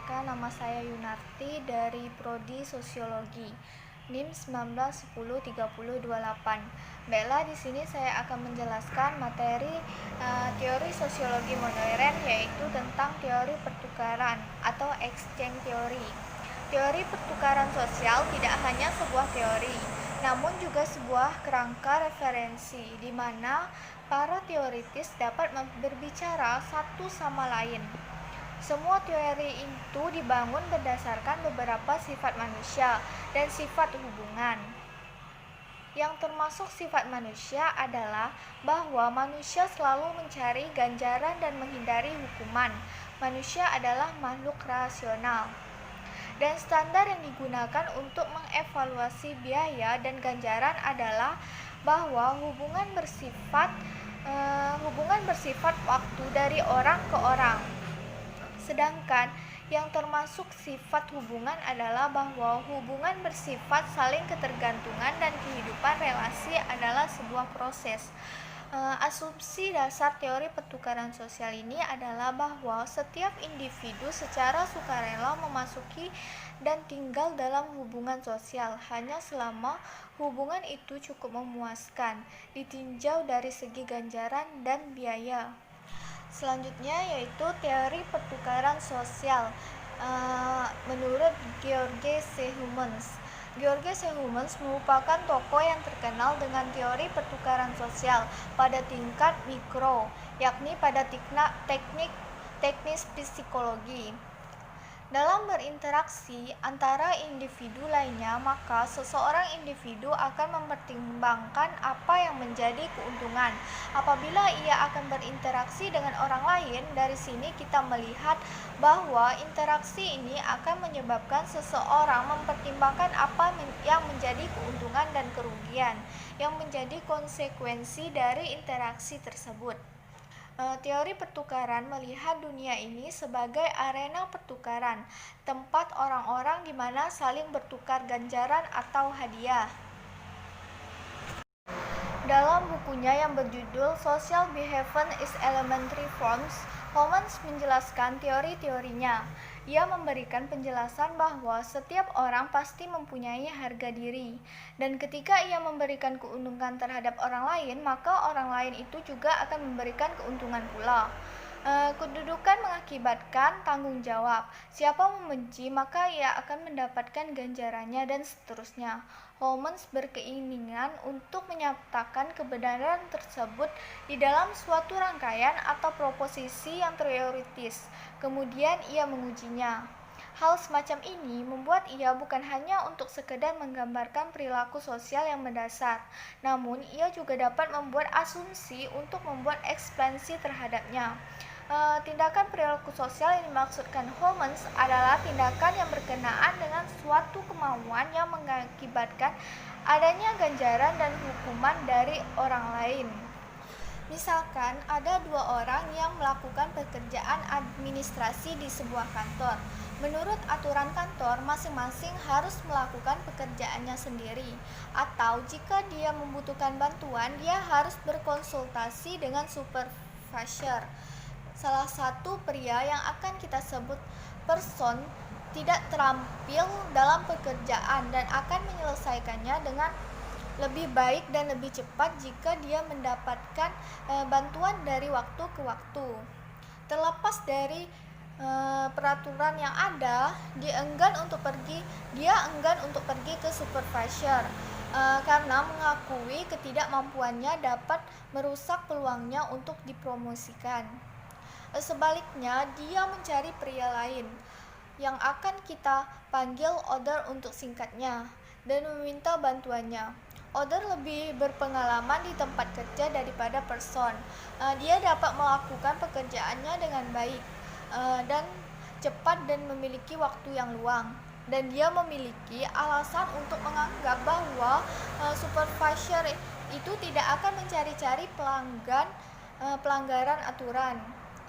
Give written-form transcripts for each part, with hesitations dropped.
Perkenalkan, nama saya Yunarti dari Prodi Sosiologi, NIM 19103028. Baiklah, di sini saya akan menjelaskan materi teori sosiologi modern, yaitu tentang teori pertukaran atau exchange theory. Teori pertukaran sosial tidak hanya sebuah teori, namun juga sebuah kerangka referensi di mana para teoritis dapat berbicara satu sama lain. Semua teori itu dibangun berdasarkan beberapa sifat manusia dan sifat hubungan. Yang termasuk sifat manusia adalah bahwa manusia selalu mencari ganjaran dan menghindari hukuman. Manusia adalah makhluk rasional. Dan standar yang digunakan untuk mengevaluasi biaya dan ganjaran adalah bahwa hubungan bersifat waktu dari orang ke orang. Sedangkan yang termasuk sifat hubungan adalah bahwa hubungan bersifat saling ketergantungan dan kehidupan relasi adalah sebuah proses. Asumsi dasar teori pertukaran sosial ini adalah bahwa setiap individu secara sukarela memasuki dan tinggal dalam hubungan sosial hanya selama hubungan itu cukup memuaskan, ditinjau dari segi ganjaran dan biaya. Selanjutnya yaitu teori pertukaran sosial menurut George C. Hummels. George C. Hummels merupakan tokoh yang terkenal dengan teori pertukaran sosial pada tingkat mikro, yakni pada teknis psikologi. Dalam berinteraksi antara individu lainnya, maka seseorang individu akan mempertimbangkan apa yang menjadi keuntungan apabila ia akan berinteraksi dengan orang lain. Dari sini kita melihat bahwa interaksi ini akan menyebabkan seseorang mempertimbangkan apa yang menjadi keuntungan dan kerugian yang menjadi konsekuensi dari interaksi tersebut. Teori pertukaran melihat dunia ini sebagai arena pertukaran, tempat orang-orang di mana saling bertukar ganjaran atau hadiah. Dalam bukunya yang berjudul Social Behavior is Elementary Forms, Hummels menjelaskan teori-teorinya. Ia memberikan penjelasan bahwa setiap orang pasti mempunyai harga diri, dan ketika ia memberikan keuntungan terhadap orang lain, maka orang lain itu juga akan memberikan keuntungan pula. Kedudukan mengakibatkan tanggung jawab. Siapa membenci, maka ia akan mendapatkan ganjarannya, dan seterusnya. Hummels berkeinginan untuk menyatakan kebenaran tersebut di dalam suatu rangkaian atau proposisi yang teoritis. Kemudian ia mengujinya. Hal semacam ini membuat ia bukan hanya untuk sekedar menggambarkan perilaku sosial yang mendasar, namun ia juga dapat membuat asumsi untuk membuat ekspansi terhadapnya. Tindakan perilaku sosial yang dimaksudkan Hummels adalah tindakan yang berkenaan dengan suatu kemauan yang mengakibatkan adanya ganjaran dan hukuman dari orang lain. Misalkan ada dua orang yang melakukan pekerjaan administrasi di sebuah kantor. Menurut aturan kantor, masing-masing harus melakukan pekerjaannya sendiri, atau jika dia membutuhkan bantuan, dia harus berkonsultasi dengan supervisor. Salah satu pria yang akan kita sebut person tidak terampil dalam pekerjaan dan akan menyelesaikannya dengan lebih baik dan lebih cepat jika dia mendapatkan bantuan dari waktu ke waktu. Terlepas dari peraturan yang ada, dia enggan untuk pergi ke supervisor karena mengakui ketidakmampuannya dapat merusak peluangnya untuk dipromosikan. Sebaliknya, dia mencari pria lain yang akan kita panggil Oder untuk singkatnya dan meminta bantuannya. Oder lebih berpengalaman di tempat kerja daripada person. Dia dapat melakukan pekerjaannya dengan baik dan cepat dan memiliki waktu yang luang. Dan dia memiliki alasan untuk menganggap bahwa supervisor itu tidak akan mencari-cari pelanggaran aturan.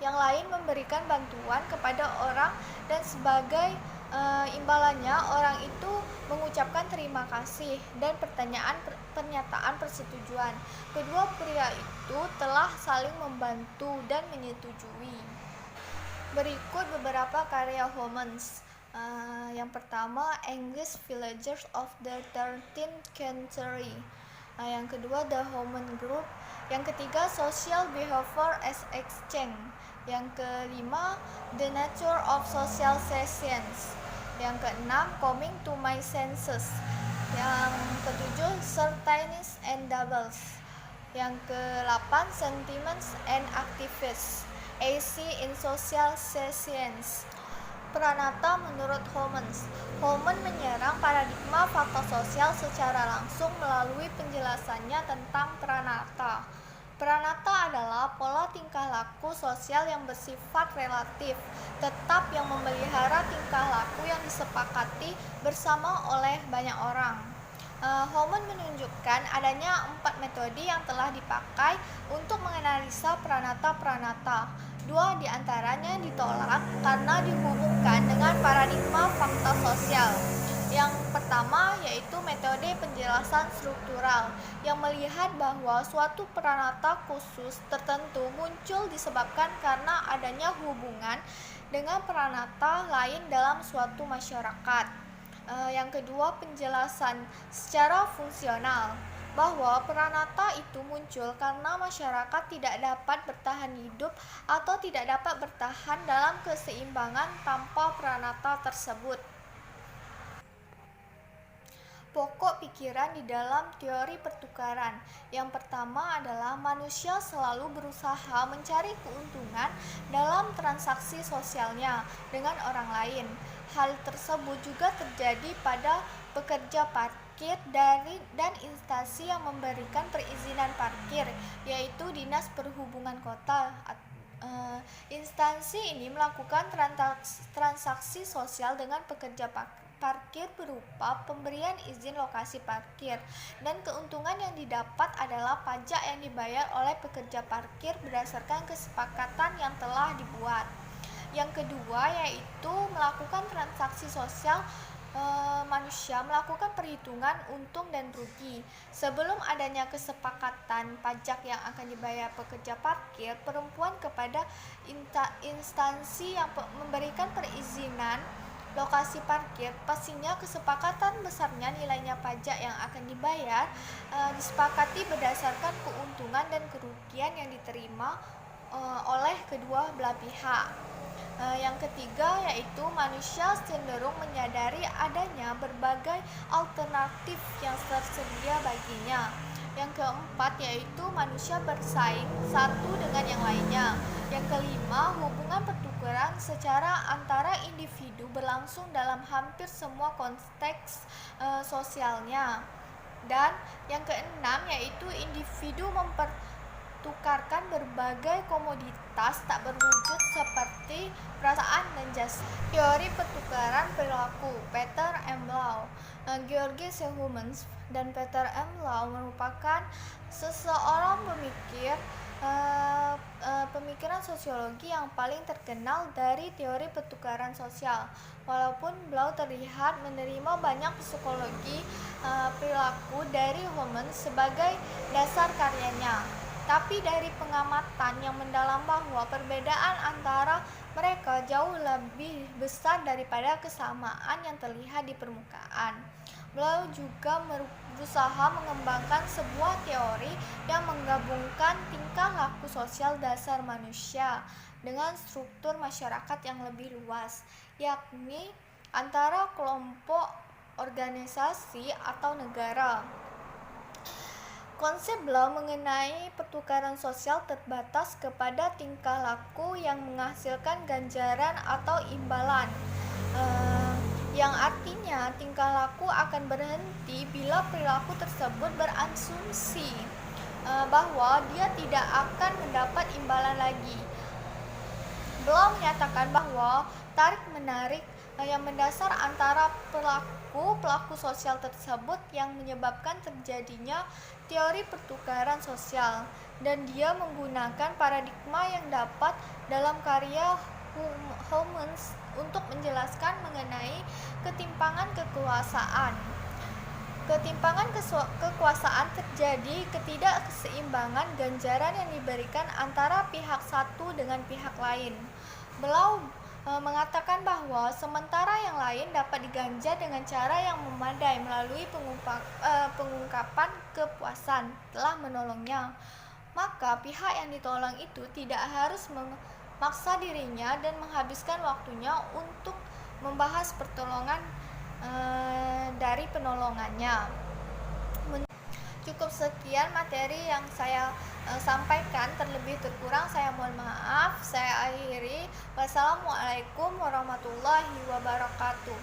Yang lain memberikan bantuan kepada orang dan sebagai imbalannya orang itu mengucapkan terima kasih dan pernyataan persetujuan. Kedua pria itu telah saling membantu dan menyetujui. Berikut beberapa karya Homans. Yang pertama, English Villagers of the 13th Century. Yang kedua, The Human Group. Yang ketiga, Social Behavior as Exchange. Yang kelima, The Nature of Social Science. Yang keenam, Coming to My Senses. Yang ketujuh, Certainties and Doubles. Yang ke-8, Sentiments and Activists. AC in Social Science. Pranata menurut Homans. Homan menyerang paradigma fakta sosial secara langsung melalui penjelasannya tentang pranata. Pranata adalah pola tingkah laku sosial yang bersifat relatif, tetap yang memelihara tingkah laku yang disepakati bersama oleh banyak orang. Homan menunjukkan adanya 4 metode yang telah dipakai untuk menganalisa pranata-pranata. 2 diantaranya ditolak karena dihubungkan dengan paradigma fakta sosial. Yang pertama yaitu metode penjelasan struktural yang melihat bahwa suatu pranata khusus tertentu muncul disebabkan karena adanya hubungan dengan pranata lain dalam suatu masyarakat. Yang kedua, penjelasan secara fungsional bahwa pranata itu muncul karena masyarakat tidak dapat bertahan hidup atau tidak dapat bertahan dalam keseimbangan tanpa pranata tersebut. Pokok pikiran di dalam teori pertukaran. Yang pertama adalah manusia selalu berusaha mencari keuntungan dalam transaksi sosialnya dengan orang lain. Hal tersebut juga terjadi pada pekerja parkir dan instansi yang memberikan perizinan parkir, yaitu Dinas Perhubungan Kota. Instansi ini melakukan transaksi sosial dengan pekerja parkir berupa pemberian izin lokasi parkir, dan keuntungan yang didapat adalah pajak yang dibayar oleh pekerja parkir berdasarkan kesepakatan yang telah dibuat. Yang kedua yaitu melakukan transaksi sosial. Manusia melakukan perhitungan untung dan rugi. Sebelum adanya kesepakatan pajak yang akan dibayar pekerja parkir perempuan kepada instansi yang memberikan perizinan lokasi parkir, pastinya kesepakatan besarnya nilainya pajak yang akan dibayar disepakati berdasarkan keuntungan dan kerugian yang diterima oleh kedua belah pihak. Yang ketiga yaitu manusia cenderung menyadari adanya berbagai alternatif yang tersedia baginya. Yang keempat yaitu manusia bersaing satu dengan yang lainnya. Yang kelima, hubungan pertukaran secara antara individu berlangsung dalam hampir semua konteks sosialnya. Dan yang keenam yaitu individu mempertukarkan berbagai komoditas tak berwujud seperti perasaan dan jasa. Teori pertukaran perilaku Peter M. Lau, George C. Humans dan Peter M. Lau merupakan seseorang pemikiran sosiologi yang paling terkenal dari teori pertukaran sosial. Walaupun Lau terlihat menerima banyak psikologi perilaku dari Humans sebagai dasar karyanya, tapi dari pengamatan yang mendalam bahwa perbedaan antara mereka jauh lebih besar daripada kesamaan yang terlihat di permukaan. Beliau juga berusaha mengembangkan sebuah teori yang menggabungkan tingkah laku sosial dasar manusia dengan struktur masyarakat yang lebih luas, yakni antara kelompok, organisasi, atau negara. Konsep Blau mengenai pertukaran sosial terbatas kepada tingkah laku yang menghasilkan ganjaran atau imbalan, yang artinya tingkah laku akan berhenti bila perilaku tersebut berasumsi bahwa dia tidak akan mendapat imbalan lagi. Blau menyatakan bahwa tarik-menarik yang mendasar antara pelaku sosial tersebut yang menyebabkan terjadinya teori pertukaran sosial, dan dia menggunakan paradigma yang dapat dalam karya Humans untuk menjelaskan mengenai ketimpangan kekuasaan. Ketimpangan kekuasaan terjadi ketidakseimbangan ganjaran yang diberikan antara pihak satu dengan pihak lain. Beliau mengatakan bahwa sementara yang lain dapat diganja dengan cara yang memadai melalui pengungkapan kepuasan telah menolongnya, maka pihak yang ditolong itu tidak harus memaksa dirinya dan menghabiskan waktunya untuk membahas pertolongan dari penolongannya. Cukup sekian materi yang saya sampaikan, terlebih terkurang saya mohon maaf. Saya akhiri. Wassalamualaikum warahmatullahi wabarakatuh.